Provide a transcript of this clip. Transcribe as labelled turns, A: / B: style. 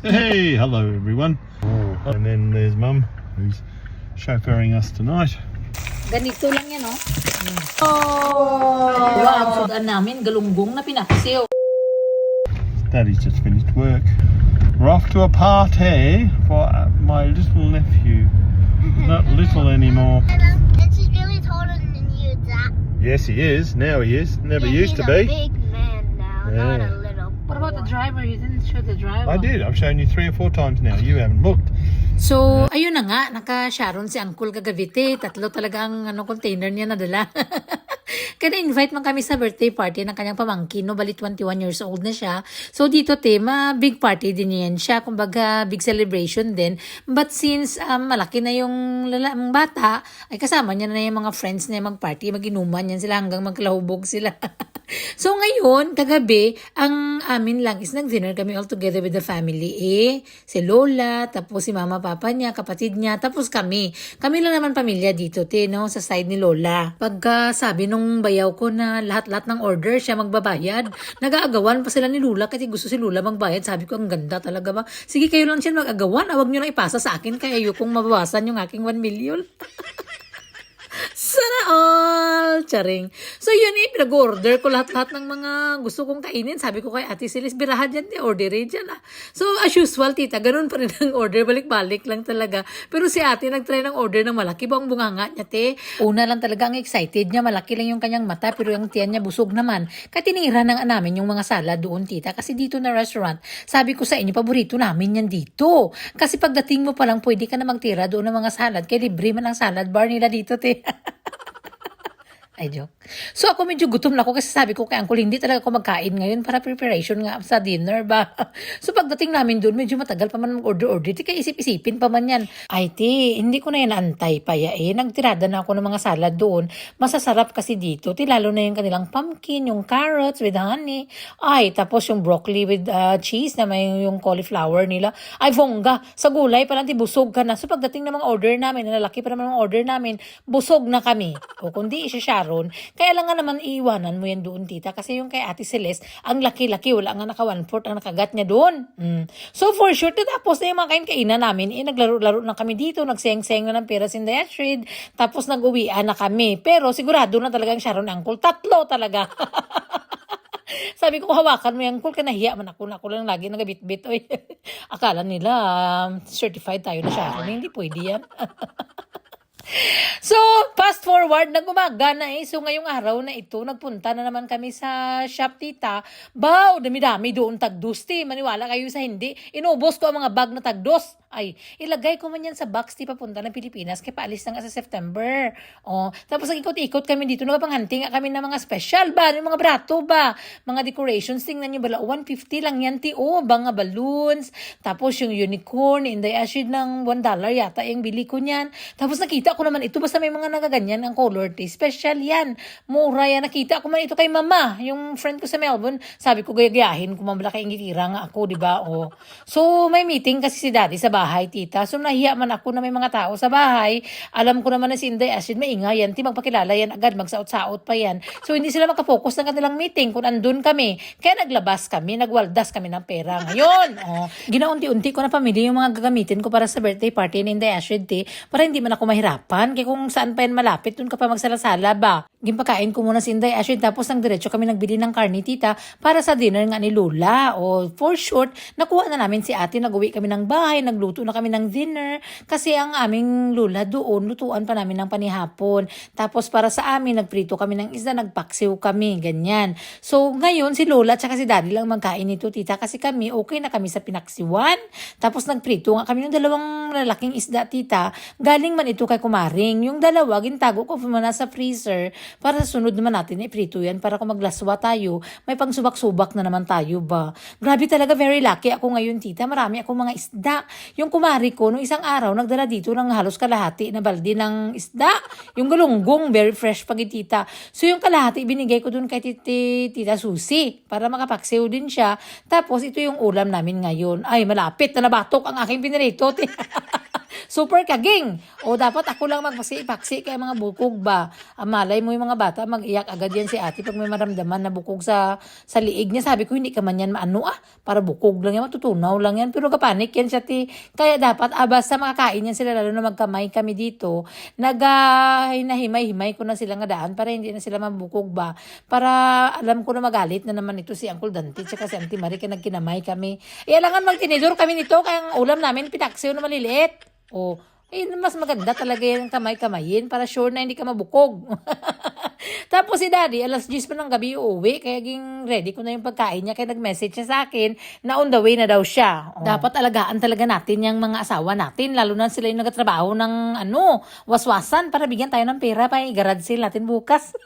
A: Hey, hello everyone. And then there's Mum, who's chauffeuring us tonight.
B: Ganito lang yan, oh. Oh! Wow, ang sudan namin, galunggong na pinapisiw.
A: Daddy's just finished work. We're off to a party for my little nephew. Not little anymore.
C: And she's really taller than you, Dad.
A: Yes, he is. Now he is. Never
C: Yeah,
A: used to
C: he's a
A: be.
C: big man now, not
A: Yeah.
C: a little
B: What about the
C: boy.
B: driver? You didn't show the driver.
A: I did. I've shown you 3 or 4 times now. You haven't looked.
B: So, ayun na nga, naka-Sharon si Uncle Gagavite. Tatlo talaga ang container niya nadala. Kaya invite man kami sa birthday party ng kanyang pamangkin, no? Bali 21 years old na siya. So dito tema, big party din yan siya. Kumbaga, big celebration din. But since malaki na yung ang bata, ay kasama niya na yung mga friends niya mag-party, mag-inuman yan sila hanggang magkalahubog sila. So ngayon, kagabi, ang amin lang is nag-dinner kami all together with the family. Si Lola, tapos si mama, papa niya, kapatid niya, tapos kami. Kami lang naman pamilya dito, no, sa side ni Lola. Pagka sabi nung bayaw ko na lahat-lahat ng order siya magbabayad, nag-aagawan pa sila ni Lola kasi gusto si Lola magbayad. Sabi ko, ang ganda talaga ba? Sige, kayo lang siya mag-agawan. Huwag nyo na ipasa sa akin kaya ayokong mabawasan yung aking 1 million. Sana all! Charing. So yun pinag-order ko lahat-lahat ng mga gusto kong kainin. Sabi ko kay Ate Celis, birahan yan, order dyan ah. So as usual, tita, ganun pa rin ang order. Balik-balik lang talaga. Pero si ate nag-try ng order ng malaki. Bang bunganga niya, te? Una lang talaga ang excited niya. Malaki lang yung kanyang mata, pero yung tiyan niya busog naman. Kaya tinira ng namin yung mga salad doon, tita. Kasi dito na restaurant, sabi ko sa inyo, paborito namin yan dito. Kasi pagdating mo pa lang, pwede ka na magtira doon ng mga salad. Kaya libre man ang salad bar nila dito, te. Ay, joke. So ako medyo gutom na ako kasi sabi ko kay Uncle, hindi talaga ako magkain ngayon para preparation nga sa dinner ba. So pagdating namin doon, medyo matagal pa man mag-order-order. Tika isip-isipin pa man yan. Ay, hindi ko na yan naantay pa ya eh. Nagtirada na ako ng mga salad doon. Masasarap kasi dito. Lalo na yung kanilang pumpkin, yung carrots with honey. Ay, tapos yung broccoli with cheese na may yung cauliflower nila. Ay, bongga. Sa gulay pa lang, busog ka na. So pagdating ng mga order namin, nalalaki pa naman ang order namin, busog na kami. O kundi isa Sharon, kaya lang nga naman iiwanan mo yan doon, tita. Kasi yung kay Ate Celeste, ang laki-laki, wala nga naka 1/4 ang nakagat niya doon. So for sure, tapos na yung mga kain-kainan namin, naglaro-laro na kami dito, nagseng-seng na ng pera in the Astrid, tapos nag-uwian na kami. Pero sigurado na talagang Sharon Uncle, 3 talaga. Sabi ko, hawakan mo yung Uncle, kanahiya man ako lang lagi nagabit-bit. Oy. Akala nila, certified tayo na Sharon, hindi pwede yan. So, fast forward, nag-umaga na eh. So, ngayong araw na ito, nagpunta na naman kami sa shop, tita. Bao, dami-dami doon tagdos, ti. Maniwala kayo sa hindi. Inubos ko ang mga bag na tagdos. Ay, ilagay ko man yan sa box, ti, papunta ng Pilipinas. Kaya paalis na nga sa September. Oh, tapos nag-ikot-ikot kami dito. Nagpanghanting kami ng mga special ba? Yung mga brato ba? Mga decorations. Tingnan nyo bala, 150 lang yan, ti. Oh, mga balloons. Tapos yung unicorn, inday acid ng $1 yata yung bili ko niyan. Tapos nakita ko naman ito, basta may mga nagaganyan ang color tea. Special yan. Mura yan. Nakita ko man ito kay mama, yung friend ko sa Melbourne. Sabi ko, gagayahin ko, mamala kay ngitira nga ako, di ba? Oh. So, may meeting kasi si daddy sa bahay, tita. So, nahiya man ako na may mga tao sa bahay. Alam ko naman na si Inday Asid, maingay yan. Ti, magpakilala yan agad, magsaot-saot pa yan. So, hindi sila makapokus ng kanilang meeting kung andun kami. Kaya naglabas kami, nagwaldas kami ng pera. Ngayon, ginaunti-unti ko na pamili yung mga gagamitin ko para sa birthday party ni Inday Asid, ti, para hindi man ako mahirapan. Kaya kung saan pa yan malapit, dun ka pa magsalasala ba? Gimpakain ko muna si Inday Ashley, tapos nang diretso kami nagbili ng karne, tita, para sa dinner nga ni Lola. O for short, nakuha na namin si ate, nag-uwi kami ng bahay, nagluto na kami ng dinner, kasi ang aming Lola doon, lutuan pa namin ng panihapon. Tapos para sa amin, nagprito kami ng isda, nagpaksiw kami, ganyan. So ngayon, si Lola at si daddy lang magkain nito, tita, kasi kami, okay na kami sa pinaksiwan. Tapos nagprito nga kami ng 2 lalaking isda, tita. Galing man ito kay kumaring. Yung 2, gintago ko muna sa freezer, para sa sunod naman natin iprito yan para kung maglaswa tayo, may pang subak-subak na naman tayo ba. Grabe talaga, very lucky ako ngayon, tita. Marami akong mga isda. Yung kumari ko, nung isang araw, nagdala dito ng halos kalahati na balde ng isda. Yung galunggong, very fresh pag tita. So yung kalahati, binigay ko dun kay tita Susi para makapaksiw din siya. Tapos ito yung ulam namin ngayon. Ay, malapit na nabatok ang aking pinirito. Super kaging. O dapat ako lang magpaksi-paksi kay mga bukog ba. Malay mo yung mga bata, mag-iyak agad yan si ate pag may maramdaman na bukog sa liig niya. Sabi ko, hindi ka man yan maano para bukog lang yan, matutunaw lang yan. Pero kapanik yan siya ti. Kaya dapat, basta makakain yan sila, lalo na magkamay kami dito, hinahimay-himay ko na sila nga daan para hindi na sila mabukog ba. Para alam ko na magalit na naman ito si Uncle Dante tsaka si Auntie Marie kaya nagkinamay kami. Alangan magtinidor kami nito kaya ang ulam namin pitaksiyo na maliliit. O, mas maganda talaga yung kamay-kamayin para sure na hindi ka mabukog. Tapos si Daddy, alas 10 pa ng gabi uuwi, kaya ready ko na yung pagkain niya, kaya nag-message siya sa akin na on the way na daw siya. Dapat alagaan talaga natin yung mga asawa natin, lalo na sila yung nagtatrabaho ng waswasan para bigyan tayo ng pera para i-garage sale natin bukas.